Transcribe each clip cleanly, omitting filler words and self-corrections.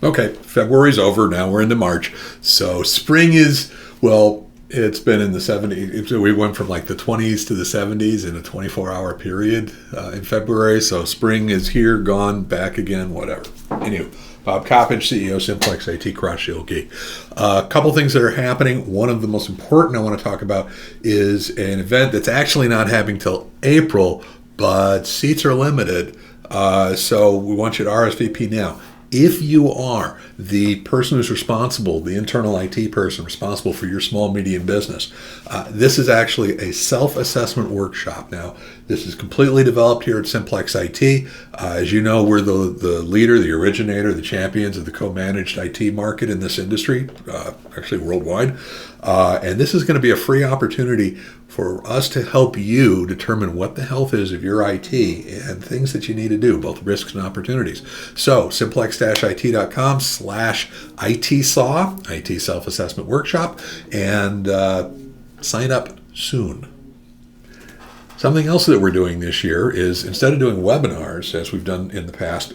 Okay, February's over. Now we're into March. So spring is, well, it's been in the 70s. We went from like the 20s to the 70s in a 24-hour period in February. So spring is here, gone, back again, whatever. Anyway, Bob Coppedge, CEO, Simplex IT, Cross-Shield Geek. A couple things that are happening. One of the most important I want to talk about is an event that's actually not happening till April, but seats are limited. So we want you to RSVP now. If you are the person who's responsible, the internal IT person responsible for your small, medium business, this is actually a self-assessment workshop. Now, this is completely developed here at Simplex IT. As you know, we're the leader, the originator, the champions of the co-managed IT market in this industry, actually worldwide. And this is going to be a free opportunity for us to help you determine what the health is of your IT and things that you need to do, both risks and opportunities. So simplex-it.com/ITSAW, IT Self-Assessment Workshop, and sign up soon. Something else that we're doing this year is, instead of doing webinars, as we've done in the past,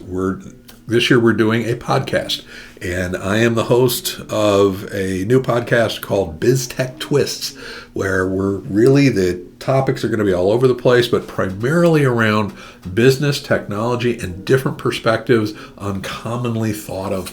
this year we're doing a podcast. And I am the host of a new podcast called Biz Tech Twists, where the topics are going to be all over the place, but primarily around business, technology, and different perspectives on commonly thought of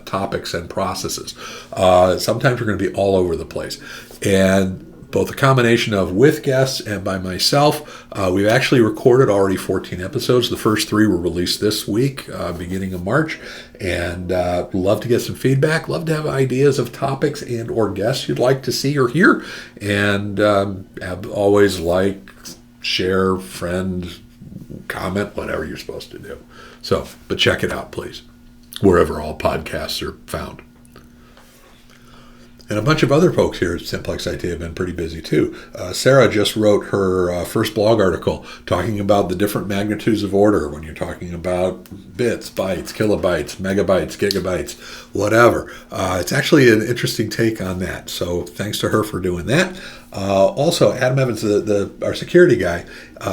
topics and processes. Sometimes we're going to be all over the place. And both a combination of with guests and by myself. We've actually recorded already 14 episodes. The first 3 were released this week, beginning of March. And love to get some feedback. Love to have ideas of topics and or guests you'd like to see or hear. And always like, share, friend, comment, whatever you're supposed to do. So, but check it out, please, wherever all podcasts are found. And a bunch of other folks here at Simplex IT have been pretty busy too. Sarah just wrote her first blog article talking about the different magnitudes of order when you're talking about bits, bytes, kilobytes, megabytes, gigabytes, whatever. It's actually an interesting take on that. So thanks to her for doing that. Also, Adam Evans, our security guy,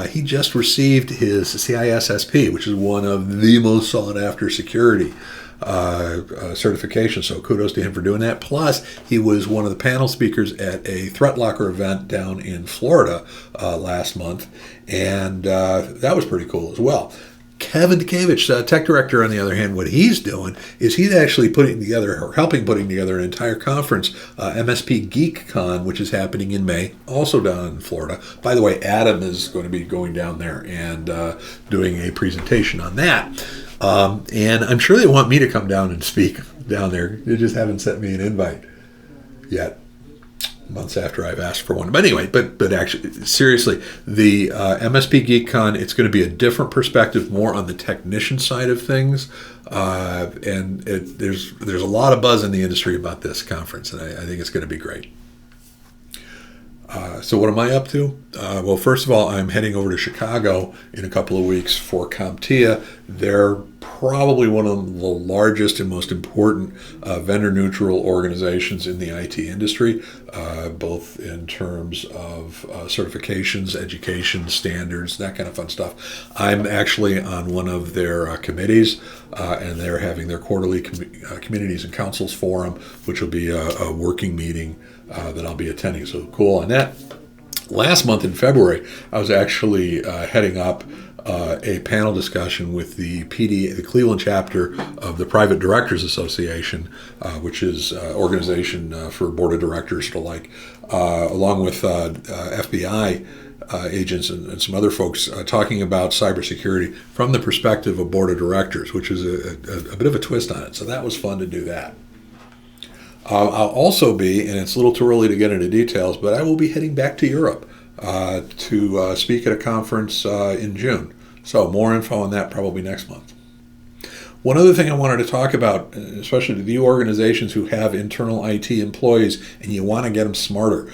he just received his CISSP, which is one of the most sought after security certification. So kudos to him for doing that. Plus, he was one of the panel speakers at a Threat Locker event down in Florida last month, and that was pretty cool as well. Kevin Dukavich, tech director, on the other hand, what he's doing is he's actually helping putting together an entire conference, MSP GeekCon, which is happening in May, also down in Florida. By the way, Adam is going to be going down there and doing a presentation on that. And I'm sure they want me to come down and speak down there. They just haven't sent me an invite yet, months after I've asked for one. But anyway, but actually, seriously, the MSP GeekCon, it's going to be a different perspective, more on the technician side of things. And there's a lot of buzz in the industry about this conference, and I think it's going to be great. So what am I up to? Well, first of all, I'm heading over to Chicago in a couple of weeks for CompTIA. They're probably one of the largest and most important vendor-neutral organizations in the IT industry, both in terms of certifications, education, standards, that kind of fun stuff. I'm actually on one of their committees, and they're having their quarterly communities and councils forum, which will be a working meeting that I'll be attending. So cool on that. Last month in February, I was actually heading up a panel discussion with the PD, the Cleveland chapter of the Private Directors Association, which is an organization for board of directors alike, along with FBI agents and some other folks talking about cybersecurity from the perspective of board of directors, which is a bit of a twist on it. So that was fun to do that. I'll also be, and it's a little too early to get into details, but I will be heading back to Europe to speak at a conference in June. So more info on that probably next month. One other thing I wanted to talk about, especially to the organizations who have internal IT employees and you want to get them smarter,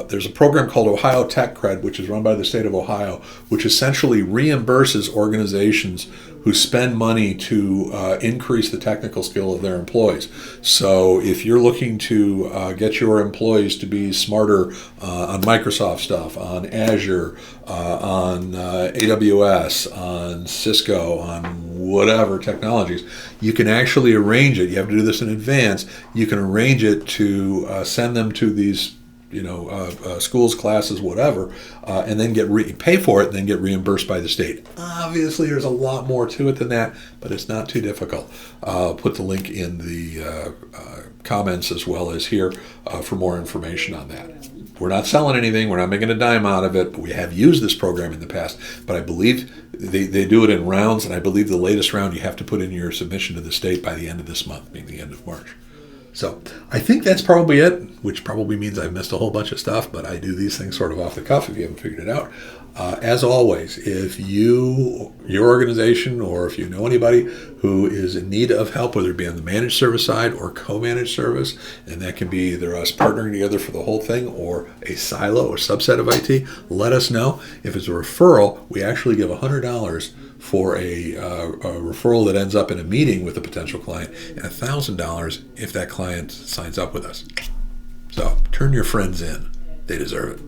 there's a program called Ohio Tech Cred, which is run by the state of Ohio, which essentially reimburses organizations who spend money to increase the technical skill of their employees. So if you're looking to get your employees to be smarter on Microsoft stuff, on Azure, on AWS, on Cisco, on whatever technologies, you can actually arrange it. You have to do this in advance. You can arrange it to send them to these schools, classes, whatever, and then pay for it and then get reimbursed by the state. Obviously, there's a lot more to it than that, but it's not too difficult. I'll put the link in the comments as well as here for more information on that. We're not selling anything. We're not making a dime out of it, but we have used this program in the past. But I believe they do it in rounds, and I believe the latest round you have to put in your submission to the state by the end of this month, meaning the end of March. So I think that's probably it, which probably means I've missed a whole bunch of stuff, but I do these things sort of off the cuff if you haven't figured it out. As always, if your organization, or if you know anybody who is in need of help, whether it be on the managed service side or co-managed service, and that can be either us partnering together for the whole thing or a silo or subset of IT, let us know. If it's a referral, we actually give $100 for a referral that ends up in a meeting with a potential client, and $1,000 if that client signs up with us. So turn your friends in. They deserve it.